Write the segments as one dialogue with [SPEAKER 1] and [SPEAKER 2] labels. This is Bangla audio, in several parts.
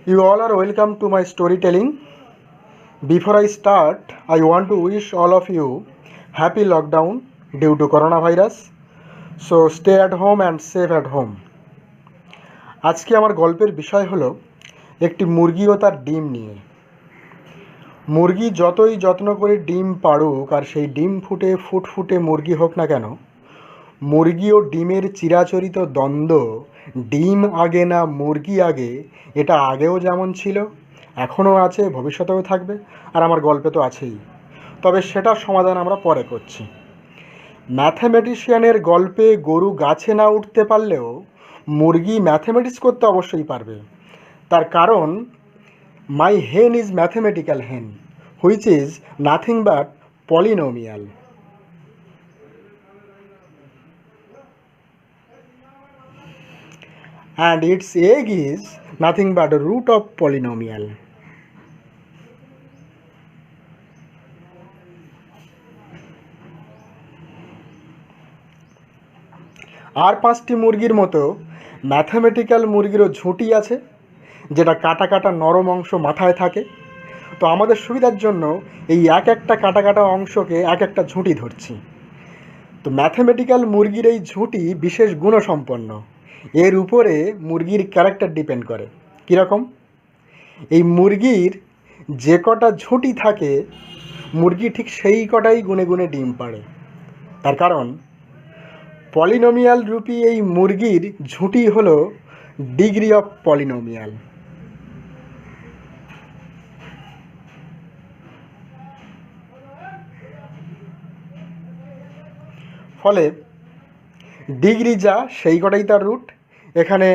[SPEAKER 1] You all are welcome to my storytelling. Before I start, I want to wish all of you happy lockdown due to coronavirus. So stay at home and safe at home. আজকে আমার গল্পের বিষয় হলো একটি মুরগি ও তার ডিম নিয়ে। মুরগি যতই যত্ন করে ডিম পাড়ুক আর সেই ডিম ফুটফুটে মুরগি হোক না কেন, মুরগি ও ডিমের চিরাচরিত দ্বন্দ্ব, ডিম আগে না মুরগি আগে, এটা আগেও যেমন ছিল, এখনও আছে, ভবিষ্যতেও থাকবে, আর আমার গল্পে তো আছেই। তবে সেটার সমাধান আমরা পরে করছি। ম্যাথমেটিশিয়ানের গল্পে গরু গাছে না উঠতে পারলেও মুরগি ম্যাথমেটিক্স করতে অবশ্যই পারবে। তার কারণ মাই হেন ইজ ম্যাথমেটিক্যাল হেন, which is nothing but polynomial. And its egg is nothing but a root of polynomial. আর পাঁচটি মুরগির মতো ম্যাথমেটিক্যাল মুরগিরও ঝুঁটি আছে, যেটা কাটা কাটা নরম অংশ মাথায় থাকে। তো আমাদের সুবিধার জন্য এই এক একটা কাটা কাটা অংশকে এক একটা ঝুঁটি ধরছি। তো ম্যাথমেটিক্যাল মুরগির এই ঝুঁটি বিশেষ গুণসম্পন্ন। এর উপরে মুরগির ক্যারেক্টার ডিপেন্ড করে। কীরকম? এই মুরগির যে কটা ঝুঁটি থাকে, মুরগি ঠিক সেই কটাই গুনে গুনে ডিম পাড়ে। তার কারণ পলিনোমিয়াল রূপী এই মুরগির ঝুঁটি হলো ডিগ্রি অফ পলিনোমিয়াল। ফলে ডিগ্রি যা সেই কটাই তার রুট। এখানে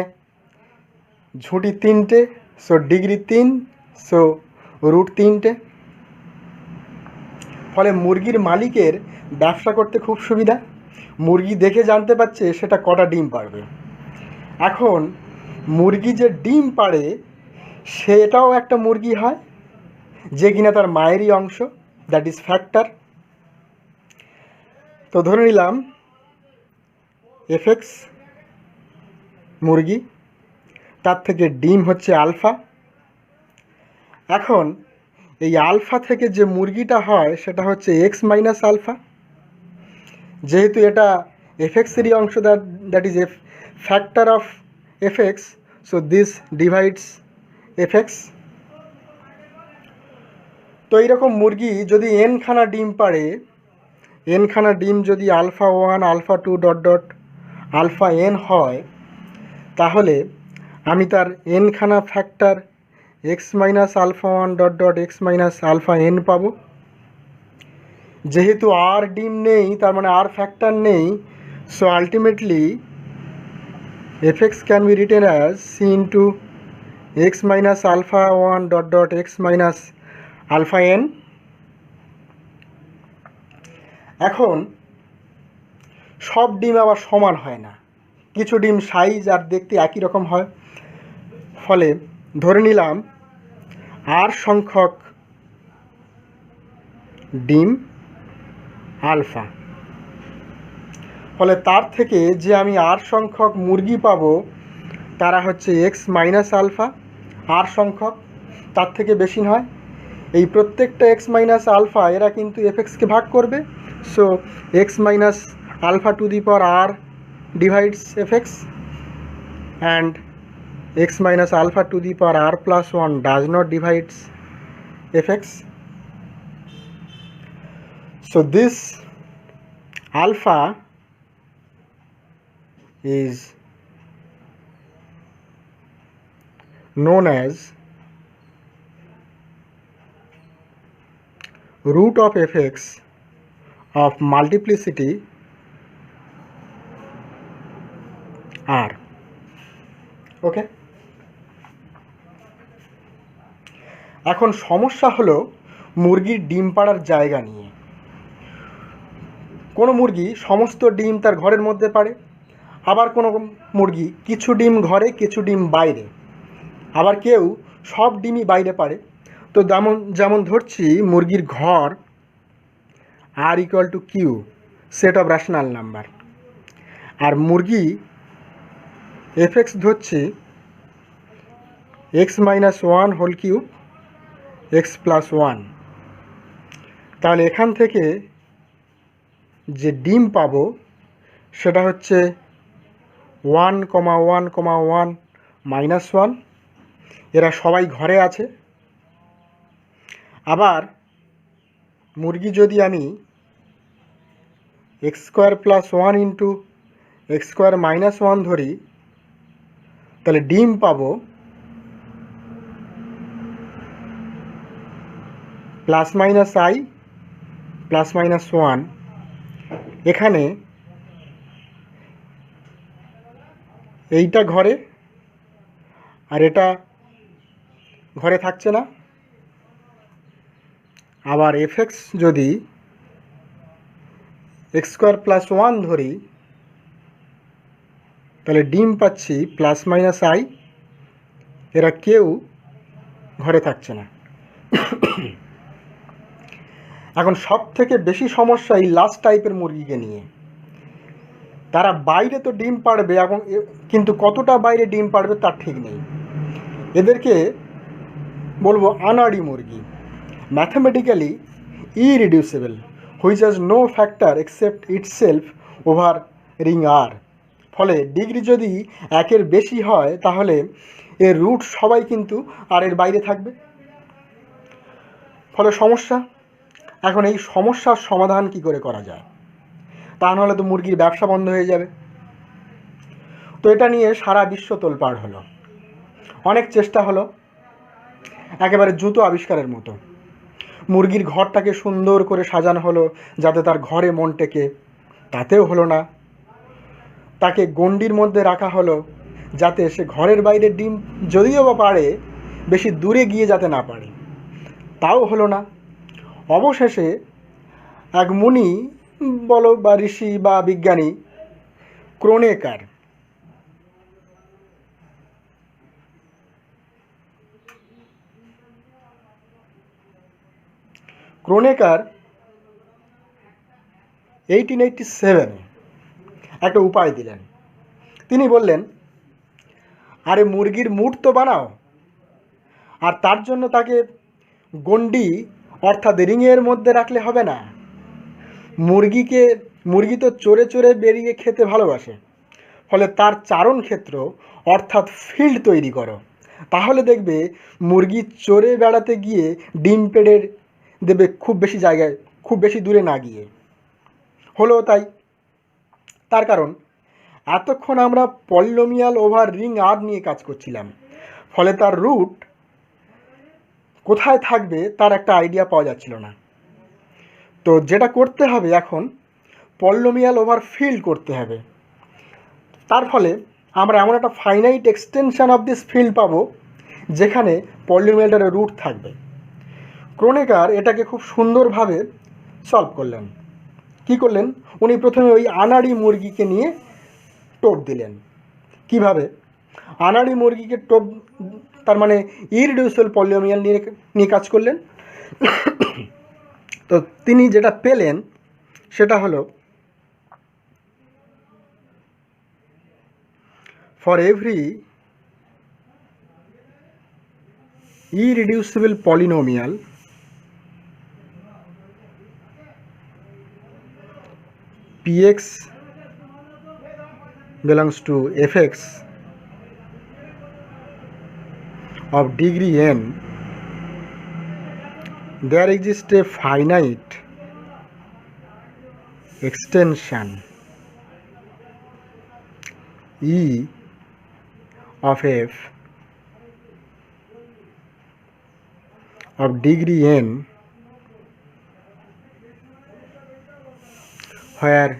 [SPEAKER 1] ঝুঁটি তিনটে, সো ডিগ্রি 3, সো রুট 3টে। ফলে মুরগির মালিকের ব্যবসা করতে খুব সুবিধা। মুরগি দেখে জানতে পারছে সেটা কটা ডিম পাড়বে। এখন মুরগি যে ডিম পাড়ে সেটাও একটা মুরগি হয়, যে কিনা তার মায়েরই অংশ, দ্যাট ইজ ফ্যাক্টর। তো ধরে নিলাম এফএক্স মুরগি, তার থেকে ডিম হচ্ছে আলফা। এখন এই আলফা থেকে যে মুরগিটা হয় সেটা হচ্ছে এক্স মাইনাস আলফা। যেহেতু এটা এফএক্সেরই অংশ, that is factor of FX, so this divides FX. তো এইরকম মুরগি যদি এনখানা ডিম পাড়ে, এনখানা ডিম যদি alpha 1 alpha 2 dot dot alpha N হয়, তাহলে আমি তার এনখানা factor X minus alpha 1 dot dot X minus alpha N পাবো। যেহেতু আর ডিম নেই, তার মানে আর ফ্যাক্টর নেই, so ultimately F X can be written as C into X minus alpha 1 dot dot X minus alpha N. এখন সব ডিম আবার সমান হয় না, কিছু ডিম সাইজ আর দেখতে একই রকম হয়। ফলে ধরে নিলাম আর সংখ্যক ডিম আলফা। ফলে তার থেকে যে আমি আর সংখ্যক মুরগি পাবো তারা হচ্ছে এক্স মাইনাস আলফা। আর সংখ্যক তার থেকে বেশি নয়। এই প্রত্যেকটা এক্স মাইনাস আলফা এরা কিন্তু এফএক্সকে ভাগ করবে, so X minus alpha to the power R divides FX, and x minus alpha to the power r plus 1 does not divides fx. So this alpha is known as root of fx of multiplicity r. ওকে, এখন সমস্যা হলো মুরগির ডিম পাড়ার জায়গা নিয়ে। কোনো মুরগি সমস্ত ডিম তার ঘরের মধ্যে পাড়ে, আবার কোনো মুরগি কিছু ডিম ঘরে কিছু ডিম বাইরে, আবার কেউ সব ডিমই বাইরে পাড়ে। তো যেমন ধরছি মুরগির ঘর আর equal to Q, set of rational number, আর মুরগি এফএক্স ধরছি X minus one whole cube X plus one. তাহলে এখান থেকে যে ডিম পাবো সেটা হচ্ছে 1,1,1 মাইনাস ওয়ান। এরা সবাই ঘরে আছে। আবার মুরগি যদি আমি x square plus one into x square minus one ধরি, তাহলে ডিম পাবো plus minus I plus minus one. এখানে এইটা ঘরে আর এটা ঘরে থাকছে না। আবার এফ এক্স যদি এক্স স্কোয়ার প্লাস ওয়ান ধরি, তাহলে ডিম পাচ্ছি প্লাস মাইনাস আই, এরা কেউ ঘরে থাকছে না। এখন সব থেকে বেশি সমস্যা এই লাস্ট টাইপের মুরগিকে নিয়ে। তারা বাইরে তো ডিম পাড়বে, এবং কিন্তু কতটা বাইরে ডিম পাড়বে তার ঠিক নেই। এদেরকে বলবো আনাড়ি মুরগি, mathematically irreducible, which has no factor except itself over ring R. ফলে ডিগ্রি যদি একের বেশি হয় তাহলে এর রুট সবাই কিন্তু আর এর বাইরে থাকবে। ফলে সমস্যা। এখন এই সমস্যার সমাধান কি করে করা যায়? তা নাহলে তো মুরগির ব্যবসা বন্ধ হয়ে যাবে। তো এটা নিয়ে সারা বিশ্ব তোলপাড় হলো, অনেক চেষ্টা হলো, একেবারে জুতো আবিষ্কারের মতো। মুরগির ঘরটাকে সুন্দর করে সাজানো হলো যাতে তার ঘরে মন টেকে, তাতেও হলো না। তাকে গণ্ডির মধ্যে রাখা হলো যাতে সে ঘরের বাইরে ডিম যদিও বা পারে, বেশি দূরে গিয়ে যাতে না পারে, তাও হলো না। অবশেষে এক মুনি বলো বা ঋষি বা বিজ্ঞানী ক্রোনেকার 1887 একটা উপায় দিলেন। তিনি বললেন, আরে মুরগির মুট তো বানাও, আর তার জন্য তাকে গণ্ডি অর্থাৎ রিংয়ের মধ্যে রাখলে হবে না। মুরগি তো চড়ে চড়ে বেরিয়ে খেতে ভালোবাসে, ফলে তার চারণ ক্ষেত্র অর্থাৎ ফিল্ড তৈরি করো। তাহলে দেখবে মুরগি চড়ে বেড়াতে গিয়ে ডিম পেড়ে দেবে খুব বেশি জায়গায়, খুব বেশি দূরে না গিয়ে। হলো তাই। তার কারণ এতক্ষণ আমরা পলিনোমিয়াল ওভার রিং আর নিয়ে কাজ করছিলাম, ফলে তার রুট কোথায় থাকবে তার একটা আইডিয়া পাওয়া যাচ্ছিল না। তো যেটা করতে হবে এখন, পলিনোমিয়াল ওভার ফিল্ড করতে হবে। তার ফলে আমরা এমন একটা finite extension of this field পাবো যেখানে পলিনোমিয়ালটার রুট থাকবে। ক্রোনেকার এটাকে খুব সুন্দরভাবে সলভ করলেন। কি করলেন? উনি প্রথমে ওই আনাড়ি মুরগিকে নিয়ে টোপ দিলেন। কিভাবে? আনাড়ি মুরগিকে টোপ, তার মানে ইরিডিউসিবল পলিনোমিয়াল নিয়ে কাজ করলেন। তো তিনি যেটা পেলেন সেটা হলো, for every irreducible polynomial px belongs to fx of degree n, there exists a finite extension e of f of degree n where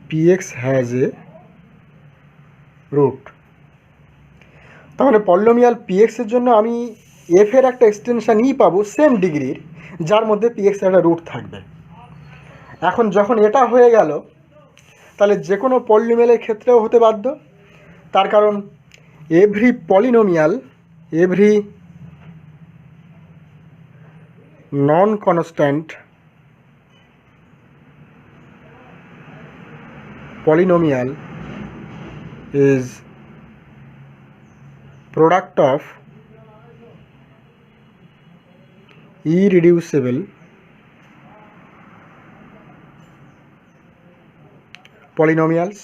[SPEAKER 1] px has a root। তাহলে পলিনোমিয়াল px এর জন্য আমি f এর একটা এক্সটেনশন ই পাবো সেম ডিগ্রির, যার মধ্যে px এর একটা রুট থাকবে। এখন যখন এটা হয়ে গেল, তাহলে যে কোনো পলিনোমিয়ালের ক্ষেত্রেও হতে বাধ্য। তার কারণ every polynomial, every non constant polynomial is product of irreducible polynomials.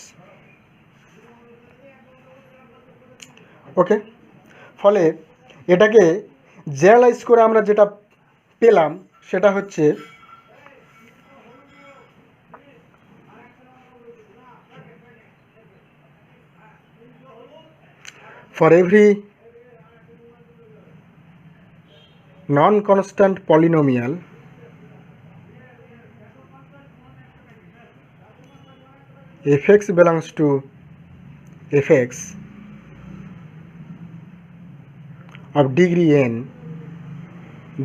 [SPEAKER 1] ওকে, ফলে এটাকে জেনারেলাইজ করে আমরা যেটা পেলাম সেটা হচ্ছে for every non-constant polynomial fx belongs to fx of degree n,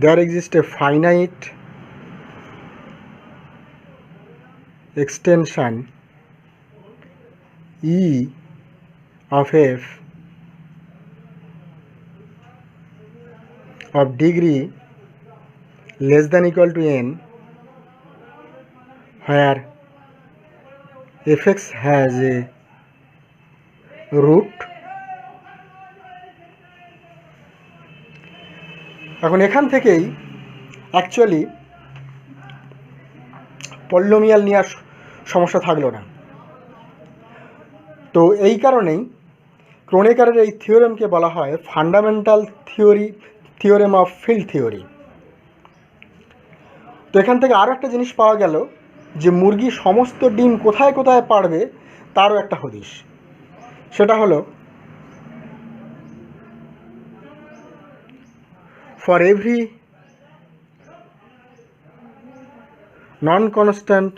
[SPEAKER 1] there exists a finite extension E of f of degree less than equal to n, where fx has a root. এখন এখান থেকেই অ্যাকচুয়ালি পলিনোমিয়াল নিয়ে আর সমস্যা থাকলো না। তো এই কারণেই ক্রোনেকারের এই থিওরেমকে বলা হয় fundamental theorem of field theory. তো এখান থেকে আরও একটা জিনিস পাওয়া গেল যে মুরগি সমস্ত ডিম কোথায় কোথায় পাড়বে তারও একটা হদিশ। সেটা হলো for every non-constant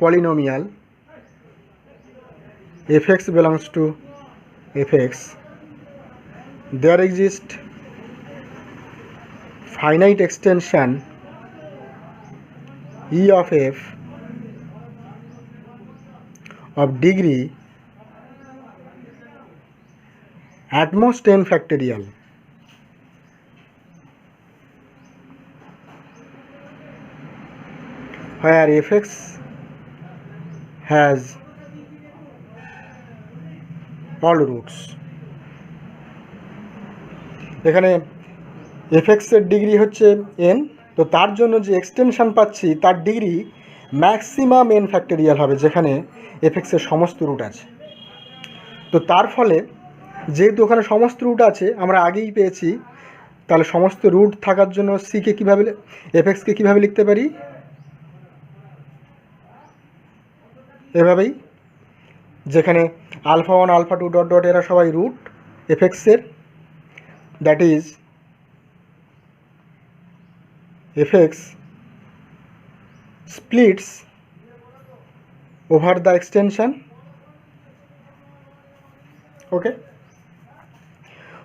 [SPEAKER 1] polynomial fx belongs to fx, there exists finite extension E of f of degree at most n factorial, where fx has all roots. এখানে fx এর ডিগ্রি হচ্ছে n, তো তার জন্য যে এক্সটেনশন পাচ্ছি তার ডিগ্রি ম্যাক্সিমাম n ফ্যাক্টোরিয়াল হবে, যেখানে fx এর সমস্ত রুট আছে। তো তার ফলে যেহেতু ওখানে সমস্ত রুট আছে আমরা আগেই পেয়েছি, তাহলে সমস্ত রুট থাকার জন্য সিকে কীভাবে fxকে কীভাবে লিখতে পারি, এভাবেই, যেখানে আলফা 1 আলফা 2 ডট ডট এরা সবাই রুট fxএর, that is fx splits over the extension. Okay,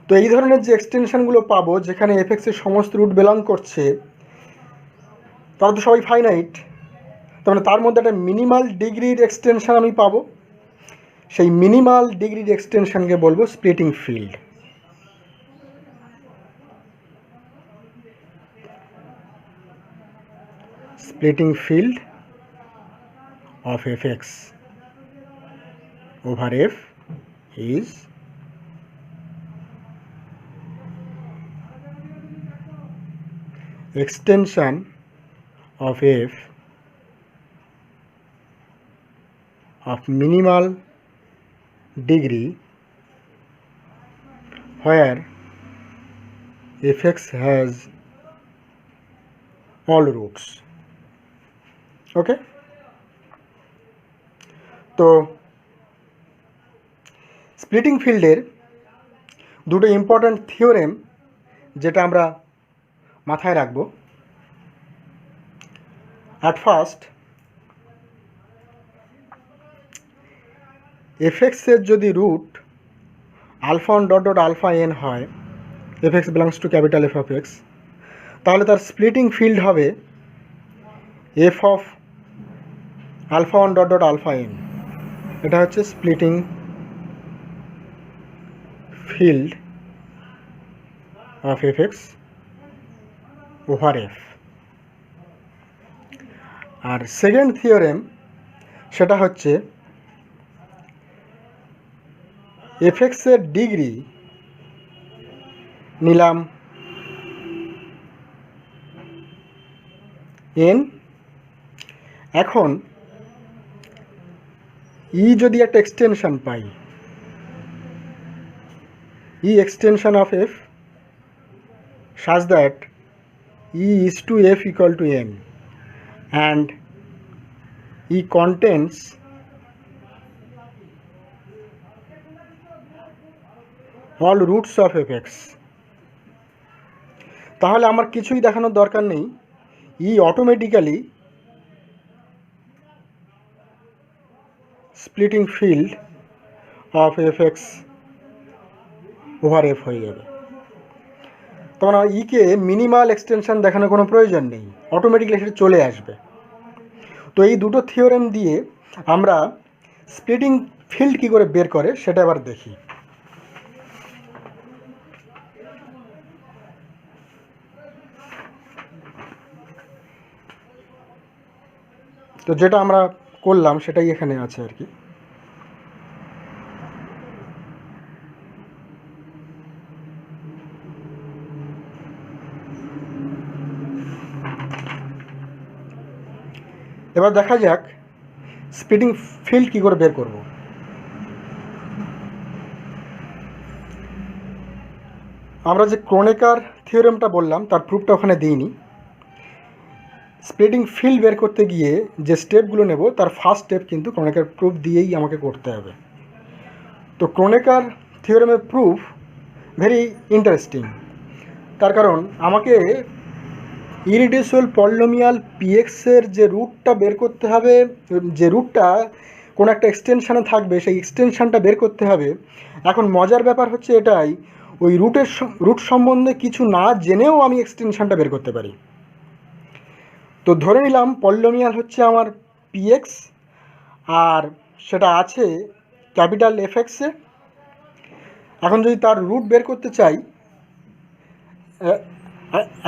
[SPEAKER 1] তো এই ধরনের যে এক্সটেনশনগুলো পাবো যেখানে fx এর সমস্ত রুট বিলং করছে তারা তো সবাই ফাইনাইট, তার মানে তার মধ্যে একটা মিনিমাল ডিগ্রির এক্সটেনশন আমি পাবো। সেই মিনিমাল ডিগ্রির এক্সটেনশনকে বলবো splitting field. splitting field of fx over f is extension of f of minimal degree where fx has all roots. ওকে, তো স্প্লিটিং ফিল্ডের দুটো ইম্পর্ট্যান্ট থিওরেম যেটা আমরা মাথায় রাখব। অ্যাট ফার্স্ট fxএর যদি root alpha 1 dot dot alpha n হয়, fx belongs to capital F of x, তাহলে তার স্প্লিটিং ফিল্ড হবে f of alpha 1 dot dot alpha n। এটা হচ্ছে splitting field of fx over f। আর সেকেন্ড থিওরেম সেটা হচ্ছে fx এর ডিগ্রি নিলাম n। এখন ই যদি একটা extension pi, E extension of f such that e is to f equal to n and e contains all roots of fx, তাহলে আমার কিছুই দেখানোর দরকার নেই, E automatically splitting field of fx over f হয়ে যাবে। তখন ইকে মিনিমাল এক্সটেনশন দেখানোর কোনো প্রয়োজন নেই, অটোমেটিক্যালি সেটা চলে আসবে। তো এই দুটো থিওরেম দিয়ে আমরা স্প্লিটিং ফিল্ড কী করে বের করে সেটা এবার দেখি। তো যেটা আমরা করলাম সেটাই এখানে আছে আর কি। এবার দেখা যাক স্প্লিটিং ফিল্ড কী করে বের করব। আমরা যে ক্রোনেকার থিওরেমটা বললাম তার প্রুফটা ওখানে দিইনি। স্প্লিটিং ফিল্ড বের করতে গিয়ে যে স্টেপগুলো নেব তার ফার্স্ট স্টেপ কিন্তু ক্রোনেকার প্রুফ দিয়েই আমাকে করতে হবে। তো ক্রোনেকার থিওরেমের প্রুফ ভেরি ইন্টারেস্টিং, তার কারণ আমাকে ইরিডিউসিবল পলিনোমিয়াল পিএক্সের যে রুটটা বের করতে হবে, যে রুটটা কোনো একটা এক্সটেনশানে থাকবে সেই এক্সটেনশানটা বের করতে হবে। এখন মজার ব্যাপার হচ্ছে এটাই, ওই রুট সম্বন্ধে কিছু না জেনেও আমি এক্সটেনশানটা বের করতে পারি। তো ধরে নিলাম পলিনোমিয়াল হচ্ছে আমার পিএক্স আর সেটা আছে ক্যাপিটাল এফএক্সে। এখন যদি তার রুট বের করতে চাই,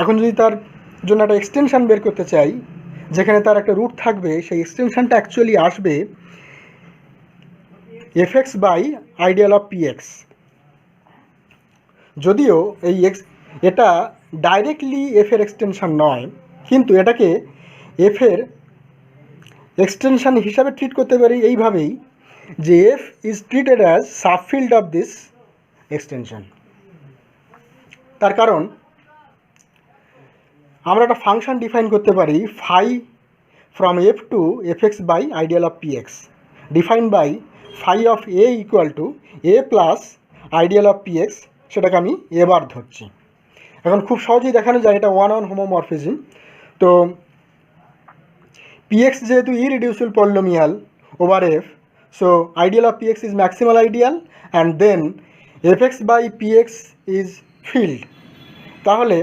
[SPEAKER 1] এখন যদি তার জন্য একটা এক্সটেনশান বের করতে চাই যেখানে তার একটা রুট থাকবে, সেই এক্সটেনশানটা অ্যাকচুয়ালি আসবে FX by ideal of PX. যদিও এটা ডাইরেক্টলি এফের এক্সটেনশান নয়, কিন্তু এটাকে এফের এক্সটেনশান হিসাবে ট্রিট করতে পারি এইভাবেই যে F is treated as subfield of this extension. তার কারণ আমরা একটা ফাংশন ডিফাইন করতে পারি phi from F to F X by ideal of P X, define by phi of A equal to A plus ideal of P X, সেটাকে আমি এবার ধরছি। এখন খুব সহজেই দেখানো যায় এটা ওয়ান অন হোমোমরফিজম। তো px যেহেতু irreducible polynomial over f, so ideal of px is maximal ideal and then fx by px is field। তাহলে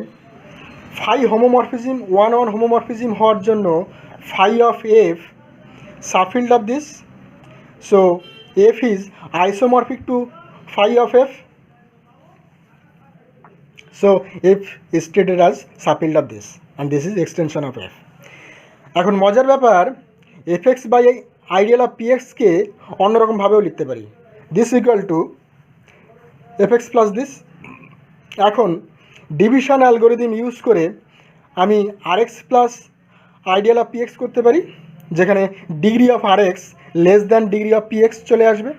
[SPEAKER 1] phi homomorphism one on homomorphism হওয়ার জন্য phi of f subfield of this, so f is isomorphic to phi of f, so f is treated as subfield of this and this is extension of f। এখন মজার ব্যাপার, F X by ideal of P এক্সকে অন্যরকমভাবেও লিখতে পারি, this equal to F X plus this. এখন ডিভিশন অ্যালগোরিদম ইউজ করে আমি R X plus ideal of P X করতে পারি, যেখানে degree of R X less than degree of P X চলে আসবে।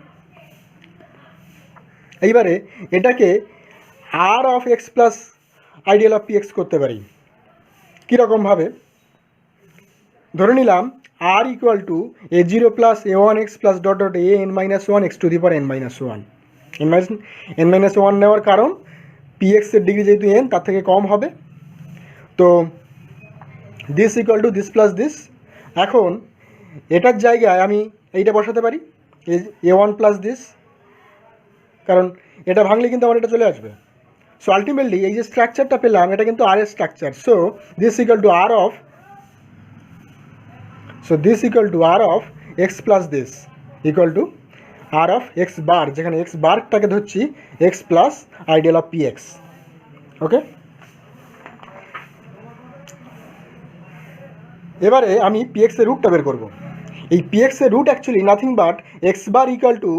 [SPEAKER 1] এইবারে এটাকে R of X plus ideal of P X করতে পারি। কীরকমভাবে? ধরে নিলাম R equal to A zero plus A one x plus dot dot A N minus one x two the power N minus one. N minus one নেওয়ার কারণ পি এক্সের ডিগ্রি যেহেতু এন তার থেকে কম হবে। তো this equal to this plus this. এখন এটার জায়গায় আমি এইটা বসাতে পারি এ ওয়ান প্লাস দিস, কারণ এটা ভাঙলে কিন্তু আমার এটা চলে আসবে। সো আলটিমেটলি এই যে স্ট্রাকচারটা পেলাম এটা কিন্তু আর এর structure. So this equal to R of, so this equal to r of x plus this equal to r of x bar, যেখানে x বারটাকে ধরছি x plus ideal of px। ওকে, এবারে আমি px এর রুটটা বের করব। এই px এর root actually nothing but x bar equal to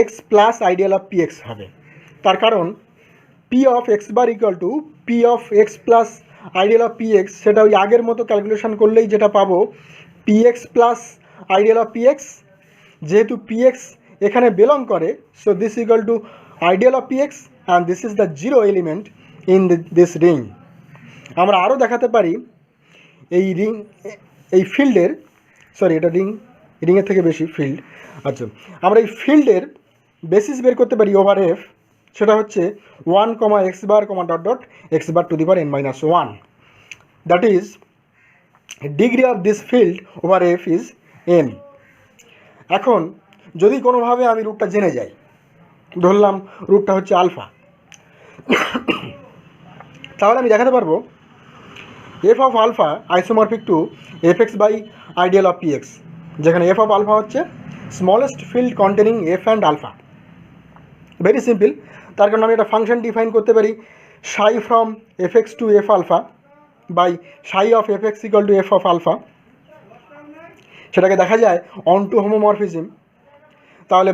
[SPEAKER 1] x plus ideal of px হবে। তার কারণ P of X bar equal to P of X plus ideal of P X, সেটা ওই আগের মতো ক্যালকুলেশন করলেই যেটা পাবো P X plus ideal of P X, যেহেতু পি এক্স এখানে বিলং করে, so this equal to ideal of P X and this is the zero element in this ring. আমরা আরও দেখাতে পারি এই ফিল্ডের, সরি এটা রিংয়ের থেকে বেশি ফিল্ড, আচ্ছা আমরা এই ফিল্ডের বেসিস বের করতে পারি ওভার এফ, সেটা হচ্ছে 1 comma X bar comma dot dot X bar to the power n-1, that is degree of this field over F is n। এখন যদি কোনোভাবে আমি রুটটা জেনে যাই, ধরলাম রুটটা হচ্ছে আলফা, তাহলে আমি দেখাতে পারবো F of alpha isomorphic to F X by ideal of P X, যেখানে এফ অফ আলফা হচ্ছে smallest field containing F and alpha. Very simple, তার কারণে আমি একটা ফাংশন ডিফাইন করতে পারি psi from F X to F alpha by psi of F X equal to F of alpha. সেটাকে দেখা যায় অন টু হোমোমরফিজম। তাহলে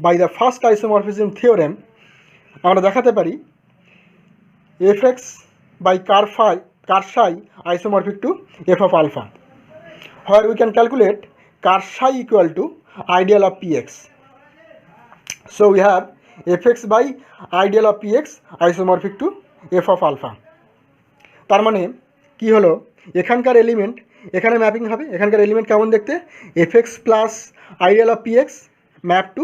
[SPEAKER 1] by the first isomorphism theorem আমরা দেখাতে পারি F X by car Sai isomorphic to f of alpha, where we can calculate car psi equal to ideal of px. So we have fx by ideal of px isomorphic to f of alpha. তার মানে কি হলো, এখানকার এলিমেন্ট এখানে ম্যাপিং হবে, এখানকার এলিমেন্ট কেমন দেখতে, fx plus ideal of px map to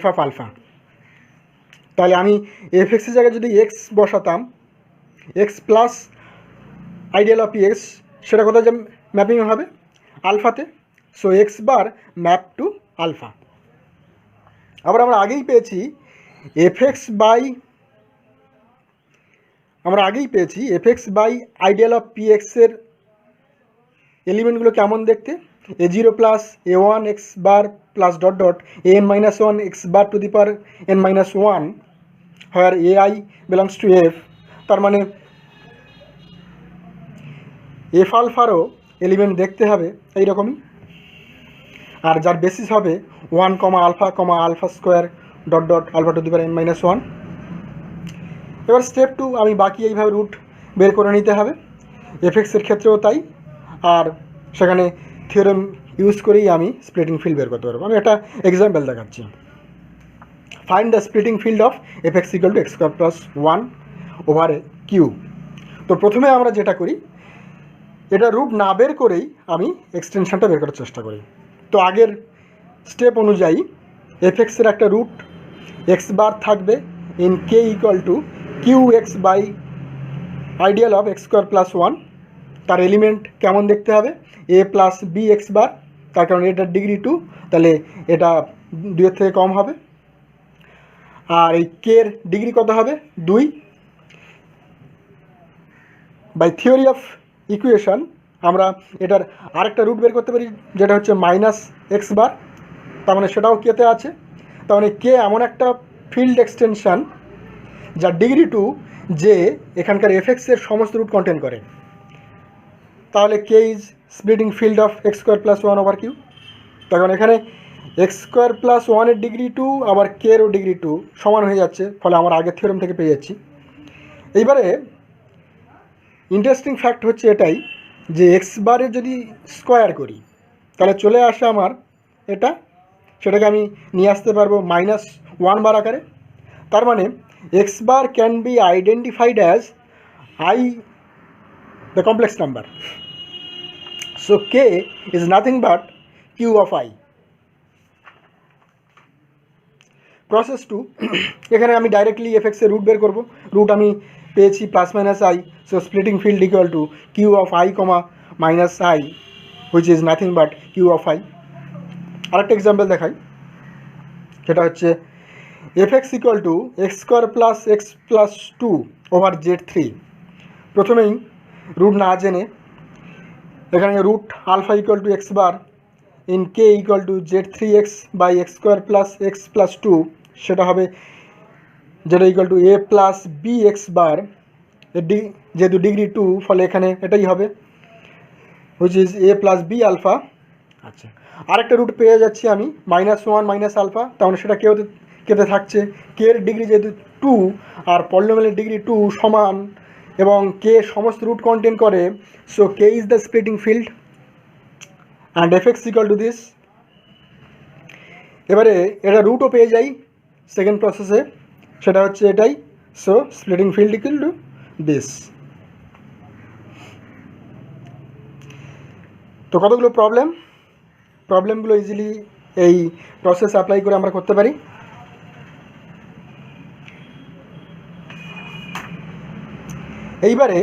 [SPEAKER 1] f of alpha। তাহলে আমি fx এর জায়গায় যদি x বসাতাম, x plus ideal of X, সেটা কোথায় ম্যাপিং হবে, আলফাতে। So X bar map to alpha. আবার আমরা আগেই পেয়েছি F X by ideal of P এক্সের এলিমেন্টগুলো কেমন দেখতে, a0 plus a1 X bar plus dot dot an-1 X bar to the power n-1, where ai belongs to f। তার মানে এফ আলফারও এলিমেন্ট দেখতে হবে এইরকমই, আর যার বেসিস হবে 1 comma alpha square dot dot alpha to the power n-1। এবার স্টেপ 2 আমি বাকি এইভাবে রুট বের করে নিতে হবে, এফএক্সের ক্ষেত্রেও তাই, আর সেখানে থিওরেম ইউজ করেই আমি স্প্লিটিং ফিল্ড বের করতে পারবো। আমি একটা এক্সাম্পল দেখাচ্ছি। Find the splitting field of FX equal to X square plus 1 over Q. তো প্রথমে আমরা যেটা করি, এটা রুট না বের করেই আমি এক্সটেনশনটা বের করার চেষ্টা করি। তো আগের স্টেপ অনুযায়ী এফএক্সের একটা রুট এক্স বার থাকবে in K equal to Q X by ideal of X square plus 1। তার এলিমেন্ট কেমন দেখতে হবে, A plus B X bar, তার কারণ এটার ডিগ্রি 2, তাহলে এটা 2 এর থেকে কম হবে। আর এই কে এর ডিগ্রি কত হবে, 2। বাই থিওরি অফ ইকুয়েশন আমরা এটার আরেকটা রুট বের করতে পারি, যেটা হচ্ছে মাইনাস এক্স বার, তার মানে সেটাও কেতে আছে। তার মানে কে এমন একটা ফিল্ড এক্সটেনশন যার ডিগ্রি 2, যে এখানকার এফএক্সের সমস্ত রুট কন্টেন করে। তাহলে K is splitting field of X square plus 1 over Q. তখন এখানে এক্স স্কোয়ার প্লাস 1-এর ডিগ্রি 2 আবার কে এরও ডিগ্রি 2 সমান হয়ে যাচ্ছে, ফলে আমার আগের থিওরেম থেকে পেয়ে যাচ্ছি। এইবারে ইন্টারেস্টিং ফ্যাক্ট হচ্ছে এটাই যে এক্স বারে যদি স্কোয়ার করি তাহলে চলে আসে আমার এটা, সেটাকে আমি নিয়ে আসতে পারবো -1 বার আকারে। তার মানে X bar can be identified as I the complex number. So K is nothing but Q of I. Process 2, এখানে আমি ডাইরেক্টলি এফএক্সের রুট বের করবো। রুট আমি পেয়েছি plus minus I, so splitting field equal to Q of I comma minus I, which is nothing but Q of I. আরেকটা এক্সাম্পল দেখাই, সেটা হচ্ছে FX equal to X square plus X plus 2 over Z3। প্রথমেই রুট না জেনে এখানে root alpha equal to X bar in K equal to Z3x by X square plus X plus 2, সেটা হবে যেটা equal to A plus B X bar, যেহেতু ডিগ্রি 2 ফলে এখানে এটাই হবে, which is A plus B alpha. আচ্ছা, আরেকটা রুট পেয়ে যাচ্ছি আমি -1 মাইনাস আলফা, তাহলে সেটা কেতে থাকছে, কে এর ডিগ্রি যেহেতু টু আর পলিনোমিয়ালের ডিগ্রি টু সমান এবং কে সমস্ত রুট কন্টেন করে, so K is the splitting field and F X equal to this. এবারে এটা রুটও পেয়ে যাই সেকেন্ড প্রসেসে, সেটা হচ্ছে এটাই। So splitting field equal to this. তো কতগুলো প্রবলেমগুলো ইজিলি এই প্রসেস অ্যাপ্লাই করে আমরা করতে পারি। এইবারে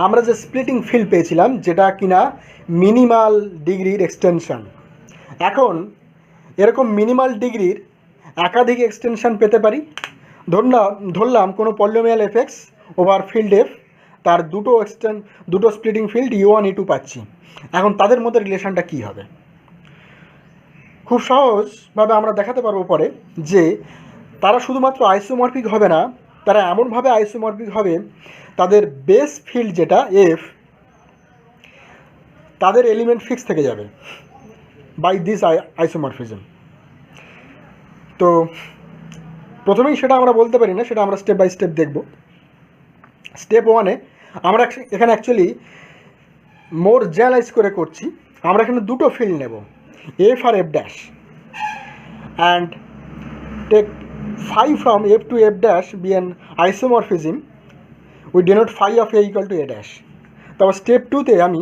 [SPEAKER 1] আমরা যে স্প্লিটিং ফিল্ড পেয়েছিলাম যেটা কিনা মিনিমাল ডিগ্রির এক্সটেনশন, এখন এরকম মিনিমাল ডিগ্রির একাধিক এক্সটেনশন পেতে পারি। ধরলাম কোনো polynomial F x over field F, তার দুটো স্প্লিটিং ফিল্ড U1 U2 পাচ্ছি। এখন তাদের মধ্যে রিলেশনটা কী হবে? খুব সহজভাবে আমরা দেখাতে পারবো পরে যে তারা শুধুমাত্র আইসোমরফিক হবে না, তারা এমনভাবে আইসোমরফিক হবে তাদের বেস ফিল্ড যেটা এফ, তাদের এলিমেন্ট ফিক্স থেকে যাবে বাই দিস আইসোমরফিজম। তো প্রথমেই সেটা আমরা বলতে পারি না, সেটা আমরা স্টেপ বাই স্টেপ দেখব। স্টেপ ওয়ানে আমরা এখানে অ্যাকচুয়ালি মোর জেনারেলাইজ করে করছি। আমরা এখানে দুটো ফিল্ড নেব, এফ আর F dash, and take phi from f to f dash be an isomorphism, we denote phi of a equal to a dash. তারপর স্টেপ টুতে আমি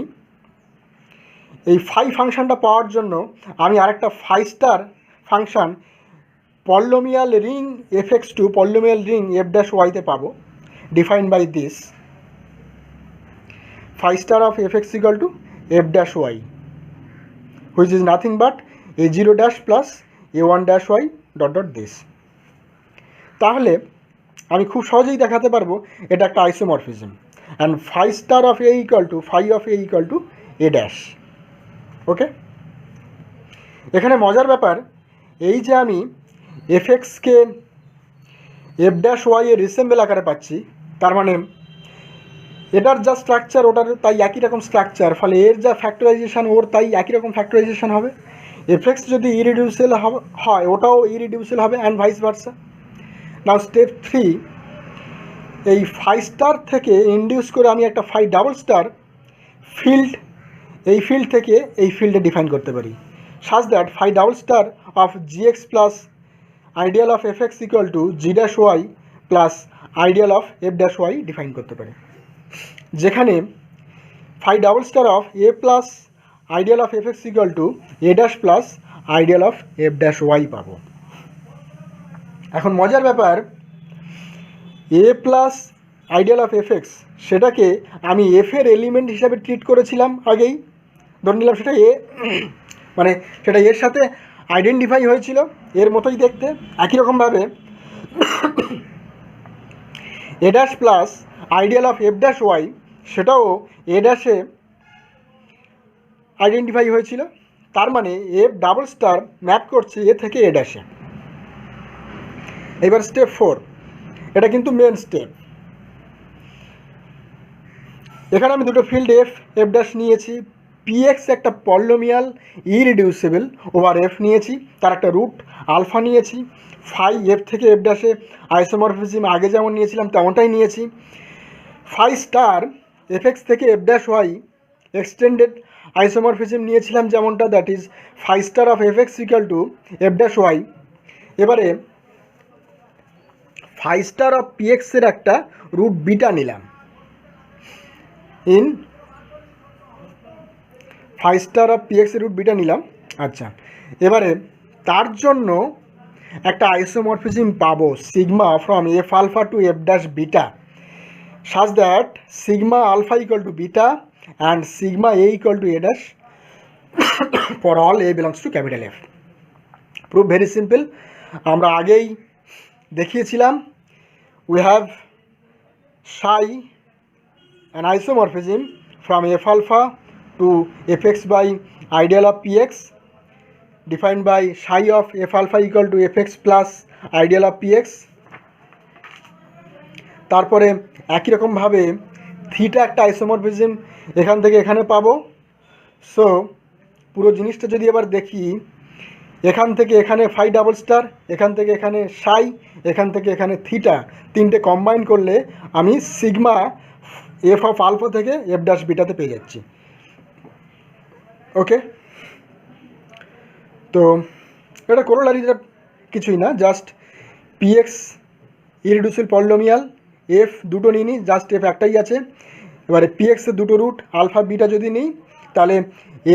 [SPEAKER 1] এই phi ফাংশনটা পাওয়ার জন্য আমি আরেকটা phi star function polynomial ring F X to polynomial ring F dash ওয়াইতে পাবো, defined by this phi star of f x equal to f dash y, which is nothing but a0 dash plus a1 dash y dot dot this. তাহলে আমি খুব সহজেই দেখাতে পারবো এটা একটা isomorphism, and phi star of a equal to phi of a equal to a dash. ওকে, এখানে মজার ব্যাপার এই যে আমি এফ এক্সকে এফ ড্যাশ ওয়াই এর রিসেম্বল আকারে পাচ্ছি, তার মানে এটার যা স্ট্রাকচার ওটার তাই একই রকম স্ট্রাকচার, ফলে এর যা ফ্যাক্টরাইজেশন ওর তাই একই রকম ফ্যাক্টরাইজেশন হবে। এফ এক্স যদি ইরিডিউসেবল হয় ওটাও ইরিডিউসেবল হবে, and vice versa. Now step 3, এই phi স্টার থেকে ইন্ডিউস করে আমি একটা phi ডাবল স্টার ফিল্ড এই ফিল্ড থেকে এই ফিল্ডে ডিফাইন করতে পারি, such that phi double star of gx plus ideal of F X equal to G dash Y plus ideal of F dash Y define করতে পারি, যেখানে phi double star of A plus ideal of F X equal to A dash plus ideal of F dash Y পাবো। এখন মজার ব্যাপার, A plus ideal of F x সেটাকে আমি এফ এর এলিমেন্ট হিসাবে ট্রিট করেছিলাম আগেই, ধরে নিলাম সেটা এ, মানে সেটা এর সাথে আইডেন্টিফাই হয়েছিল, এর মতোই দেখতে। একই রকমভাবে A dash plus ideal of F dash Y সেটাও এ ড্যাশে আইডেন্টিফাই হয়েছিল, তার মানে এফ ডাবল স্টার ম্যাপ করছে এ থেকে এ ড্যাশে। এবার স্টেপ 4, এটা কিন্তু মেন স্টেপ। এখানে আমি দুটো ফিল্ড এফ এফ ড্যাশ নিয়েছি, পিএক্স একটা পলিনোমিয়াল ইরিডিউসেবল ওভার এফ নিয়েছি, তার একটা রুট আলফা নিয়েছি, phi এফ থেকে এফ ড্যাশে আইসোমরফিজম আগে যেমন নিয়েছিলাম তেমনটাই নিয়েছি। phi স্টার এফ এক্স থেকে F dash Y extended isomorphism নিয়েছিলাম যেমনটা, that is phi star of F X equal to F dash Y. এবারে phi স্টার অফ পিএক্স এর একটা রুট বিটা নিলাম, phi স্টার অফ পিএক্স এর রুট বিটা নিলাম। আচ্ছা, এবারে তার জন্য একটা আইসোমরফিজম পাবো sigma from F alpha to F dash beta, such that sigma alpha equal to beta and sigma a equal to a dash for all a belongs to capital F. Proof very simple, আমরা আগেই দেখিয়েছিলাম। We have psi an isomorphism from f alpha to fx by ideal of px defined by psi of f alpha equal to fx plus ideal of px। তারপরে একই রকমভাবে থিটা একটা আইসোমরফিজম এখান থেকে এখানে পাবো। সো পুরো জিনিসটা যদি এবার দেখি, এখান থেকে এখানে ফাই ডাবল স্টার, এখান থেকে এখানে সাই, এখান থেকে এখানে থিটা, তিনটে কম্বাইন করলে আমি সিগমা এফ অফ আলফা থেকে এফ ড্যাশ বিটাতে পেয়ে যাচ্ছি। ওকে, তো এটা কোরোলারিটা কিছুই না, জাস্ট পিএক্স ইরিডিউসিবল পলিনোমিয়াল, এফ দুটো নিই, জাস্ট এফ একটাই আছে। এবারে পিএক্সের দুটো রুট আলফা বিটা যদি নিই, তাহলে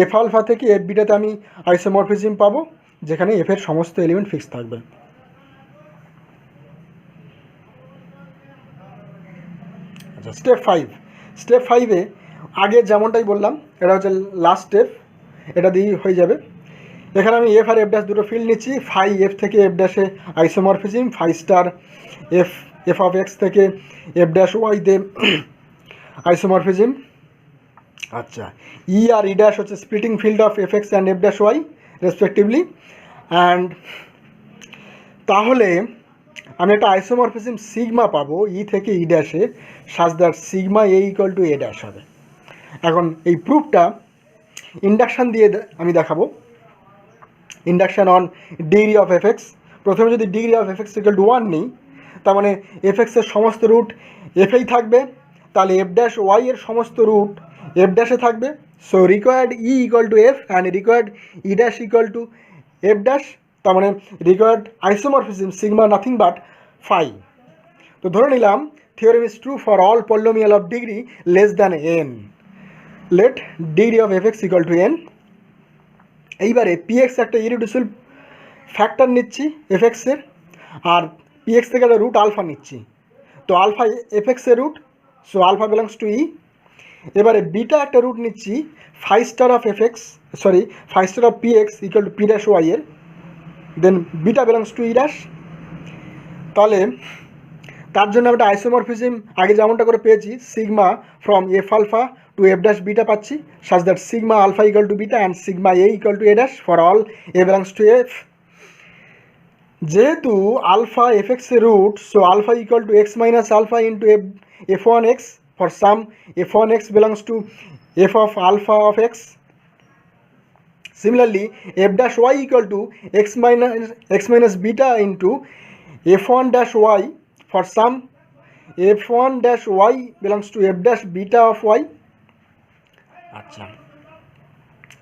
[SPEAKER 1] এফ আলফা থেকে এফ বিটাতে আমি আইসোমরফিজম পাবো, যেখানে এফের সমস্ত এলিমেন্ট ফিক্স থাকবে। আচ্ছা, স্টেপ ফাইভে আগে যেমনটাই বললাম, এটা হচ্ছে লাস্ট স্টেপ, এটা দিয়েই হয়ে যাবে। এখানে আমি এফ আর এফ ড্যাশ দুটো ফিল্ড নিচ্ছি। ফাই এফ থেকে এফ ড্যাশে isomorphism, phi star F of X থেকে এফ ড্যাশ ওয়াইতে আইসোমরফিজম। আচ্ছা, ই আর ই ড্যাশ হচ্ছে splitting field of F X and F dash Y respectively. And তাহলে আমি একটা আইসোমরফিজম সিগমা পাবো ই থেকে ই ড্যাশে, such that sigma A equal to A dash হবে। এখন এই প্রুফটা ইন্ডাকশান দিয়ে আমি দেখাবো। Induction on degree of F X. প্রথমে যদি degree of F X equal to 1 নিই, তার মানে এফ এক্সের সমস্ত রুট এফেই থাকবে, তাহলে এফ ড্যাশ ওয়াই এর সমস্ত রুট এফ ড্যাশে থাকবে। So required E equal to F and required E dash equal to F dash, তার মানে required isomorphism sigma nothing but phi. তো ধরে নিলাম theorem is true for all polynomial of degree less than N. Let degree of F X equal to N. এইবারে পিএক্স একটা ইরিডিউসিবল ফ্যাক্টর নিচ্ছি এফ এক্সের, আর পিএক্স থেকে একটা রুট আলফা নিচ্ছি। তো আলফা এফ এক্সের root, so alpha belongs to E. এবারে বিটা একটা রুট নিচ্ছি phi star of F X, sorry phi star of P X equal to P dash Y এর, then beta belongs to E dash. তাহলে তার জন্য আমরা আইসোমরফিজম আগে যেমনটা করে পেয়েছি, sigma from F alpha to F dash beta পাচ্ছি, such that sigma alpha equal to beta and sigma A equal to A dash for all A belongs to F. যেহেতু আলফা এফ এক্সের root, so alpha equal to X minus alpha into F one X for some F one X belongs to F of alpha of X. Similarly, f dash y equal to x minus beta into f1 dash y for some f1 dash y belongs to f dash beta of y. আচ্ছা,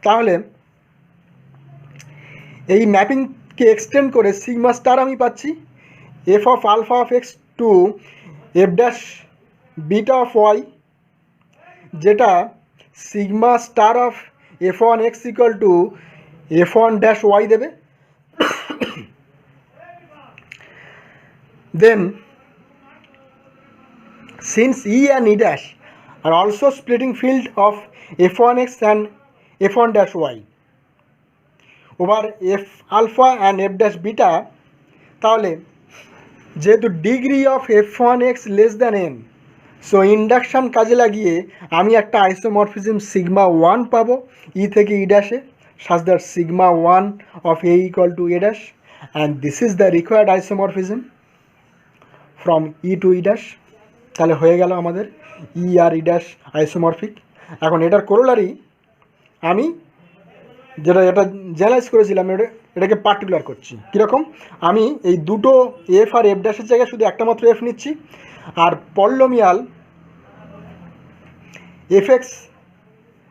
[SPEAKER 1] তাহলে এই ম্যাপিংকে এক্সটেন্ড করে সিগমা স্টার আমি পাচ্ছি F of alpha of X to F dash beta of Y, যেটা sigma star of F one X equal to F one dash Y দেবে। Then since E and E dash are also splitting field of F one X and F one dash Y over F alpha and F dash beta, তাহলে যেহেতু degree of F one X less than N, so induction কাজে লাগিয়ে আমি একটা আইসোমরফিজম সিগমা ওয়ান পাবো ই থেকে E ড্যাশে, such that sigma 1 of a equal to a dash, and this is the required isomorphism from e to e dash. তাহলে হয়ে গেল আমাদের ই আর ই ড্যাশ আইসোমরফিক। এখন এটার কোরোলারি আমি এটা জেনারেলাইজ করেছিলাম, এটাকে পার্টিকুলার করছি। কীরকম? আমি এই দুটো এফ আর এফ ড্যাশের জায়গায় শুধু একটা মাত্র এফ নিচ্ছি, আর পলিনোমিয়াল এফ এক্স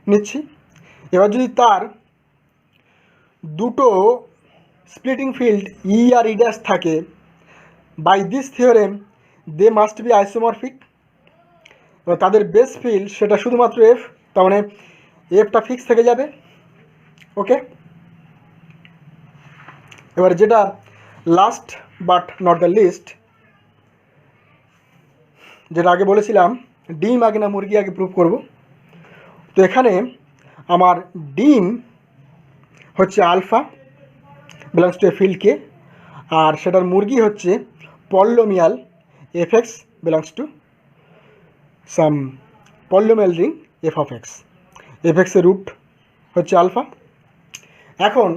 [SPEAKER 1] নিচ্ছি। এবার যদি তার দুটো স্প্লিটিং ফিল্ড ই আর ই ড্যাশ থাকে, by this theorem they must be isomorphic. এবার তাদের বেস ফিল্ড সেটা শুধুমাত্র এফ, তার মানে এফটা ফিক্স থেকে যাবে। ওকে, এবার যেটা last but not the least, যেটা আগে বলেছিলাম ডিম আগে না মুরগি আগে প্রুভ করব। তো এখানে আমার ডিম হচ্ছে alpha belongs to a field K, আর সেটার মুরগি হচ্ছে polynomial F X belongs to some polynomial ring F of X. F এক্সের রুট হচ্ছে আলফা। এখন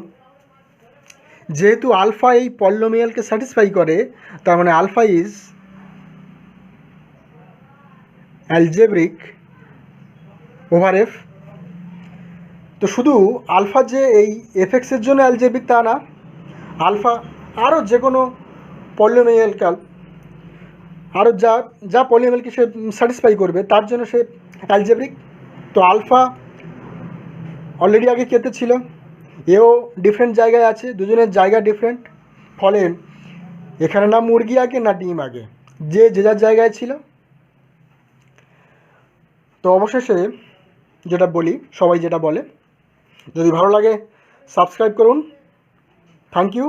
[SPEAKER 1] যেহেতু আলফা এই পলিনোমিয়ালকে স্যাটিসফাই করে, তার মানে alpha is algebraic over F. তো শুধু আলফা যে এই এফ এক্সের জন্য অ্যালজেব্রিক তা না, আলফা আরও যে কোনো পলিনোমিয়ালকাল আরও যা যা পলিনোমিয়ালকে সে স্যাটিসফাই করবে তার জন্য সে অ্যালজেব্রিক। তো আলফা অলরেডি আগে কেতে ছিল, এও ডিফারেন্ট জায়গায় আছে, দুজনের জায়গা ডিফারেন্ট, ফলে এখানে না মুরগি আগে না ডিম আগে, যে যে যার জায়গায় ছিল। তো অবশেষে যেটা বলি, সবাই যেটা বলে, যদি ভালো লাগে সাবস্ক্রাইব করুন। Thank you.